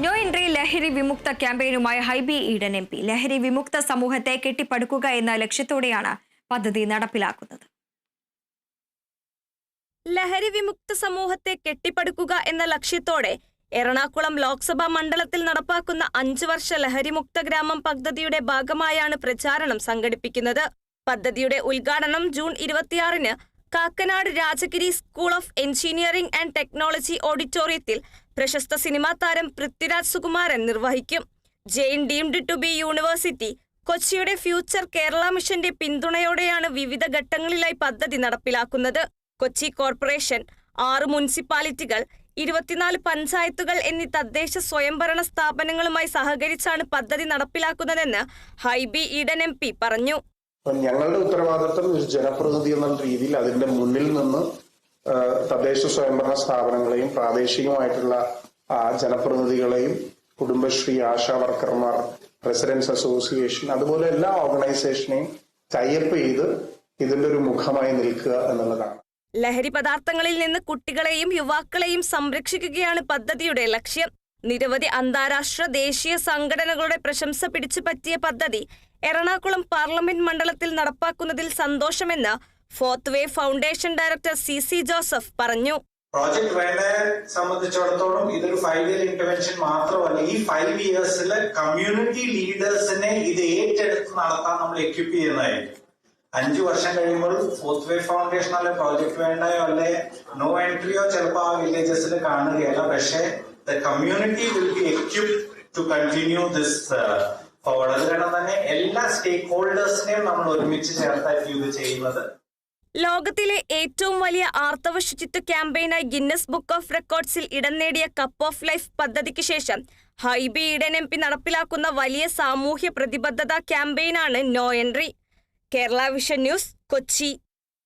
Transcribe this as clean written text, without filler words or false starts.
No entry ലഹരി വിമുക്ത ക്യാമ്പയിനുമായി Hibi Eden M P. ലഹരി വിമുക്ത സമൂഹത്തെ കെട്ടിപ്പടുക്കുക എന്ന ലക്ഷ്യത്തോടെയാണ് പദ്ധതി നടപ്പിലാക്കുന്നത്. ലഹരി വിമുക്ത സമൂഹത്തെ കെട്ടിപ്പടുക്കുക എന്ന ലക്ഷ്യത്തോടെ എറണാകുളം ലോക്സഭാ മണ്ഡലത്തിൽ നടപ്പാക്കുന്ന 5 വർഷ ലഹരിമുക്ത ഗ്രാമം പദ്ധതിയുടെ ഭാഗമായാണ് പ്രചാരണം സംഘടിപ്പിക്കുന്നത്. പദ്ധതിയുടെ ഉദ്ഘാടനം ജൂൺ 26-ന് Kakkanad Rajagiri school of engineering and technology ഓഡിറ്റോറിയത്തിൽ പ്രശസ്ത സിനിമാ താരം പൃഥ്വിരാജ് സുകുമാരൻ നിർവഹിക്കും. Jain deemed to be university, കൊച്ചിയുടെ ഫ്യൂച്ചർ കേരള മിഷന്റെ പിന്തുണയോടെയാണ് വിവിധ ഘട്ടങ്ങളിലായി പദ്ധതി നടപ്പിലാക്കുന്നത്. കൊച്ചി കോർപ്പറേഷൻ, 6 മുനിസിപ്പാലിറ്റികൾ, 24 പഞ്ചായത്തുകൾ എന്നീ തദ്ദേശ സ്വയംഭരണ സ്ഥാപനങ്ങളുമായി സഹകരിച്ചാണ് പദ്ധതി നടപ്പിലാക്കുന്നതെന്ന് ഹൈബി ഈഡൻ എം പി പറഞ്ഞു. ഞങ്ങളുടെ ഉത്തരവാദിത്വം ഒരു ജനപ്രതിനിധി എന്ന രീതിയിൽ അതിന്റെ മുന്നിൽ നിന്ന് തദ്ദേശ സ്വയംഭരണ സ്ഥാപനങ്ങളെയും പ്രാദേശികമായിട്ടുള്ള ജനപ്രതിനിധികളെയും കുടുംബശ്രീ, ആശാ വർക്കർമാർ, റെസിഡൻസ് അസോസിയേഷൻ, അതുപോലെ എല്ലാ ഓർഗനൈസേഷനെയും ടൈപ്പ് ചെയ്ത് ഇതിന്റെ ഒരു മുഖമായി നിൽക്കുക എന്നുള്ളതാണ്. ലഹരി പദാർത്ഥങ്ങളിൽ നിന്ന് കുട്ടികളെയും യുവാക്കളെയും സംരക്ഷിക്കുകയാണ് പദ്ധതിയുടെ ലക്ഷ്യം. നിരവധി അന്താരാഷ്ട്ര ദേശീയ സംഘടനകളുടെ പ്രശംസ പിടിച്ചുപറ്റിയ പദ്ധതി എറണാകുളം പാർലമെന്റ് മണ്ഡലത്തിൽ നടപ്പാക്കുന്നതിൽ സന്തോഷമെന്ന് fourth way foundation director CC Joseph പറഞ്ഞു. പ്രോജക്ട് വേണ്ടയെ സംബന്ധിച്ചിടത്തോളം ഇതൊരു 5 ഇയർ ഇന്റർവെൻഷൻ മാത്രമല്ല, ഈ 5 ഇയേഴ്സിൽ കമ്മ്യൂണിറ്റി ലീഡേഴ്സിനെ ഇത് ഏറ്റെടുത്ത് നടത്താൻ നമ്മൾ എക്വിപ്പ് ചെയ്യുന്നതായിരിക്കും. 5 വർഷം കഴിയുമ്പോൾ ഫോർത്ത് വേ ഫൗണ്ടേഷൻ അല്ലെ പ്രോജക്ട് വേണ്ടയോ അല്ലെ നോ എൻട്രിയോ ചിലപ്പോൾ ആ വില്ലേജസിൽ കാണുകയല്ല. പക്ഷേ the community will be equipped to continue this forward. അതുകാരണം തന്നെ എല്ലാ സ്റ്റേക്ക് ഹോൾഡേഴ്സിനെയും നമ്മൾ ഒരുമിച്ച് ചേർത്തായിരിക്കും ഇത് ചെയ്യുന്നത്. ലോകത്തിലെ ഏറ്റവും വലിയ ആർത്തവ ശുചിത്വ ക്യാമ്പയിനായി ഗിന്നസ് ബുക്ക് ഓഫ് റെക്കോർഡ്സിൽ ഇടം നേടിയ കപ്പ് ഓഫ് ലൈഫ് പദ്ധതിക്ക് ശേഷം ഹൈബി ഈഡൻ എം പി നടപ്പിലാക്കുന്ന വലിയ സാമൂഹ്യ പ്രതിബദ്ധതാ ക്യാമ്പയിനാണ് no entry. Kerala vision news, Kochi.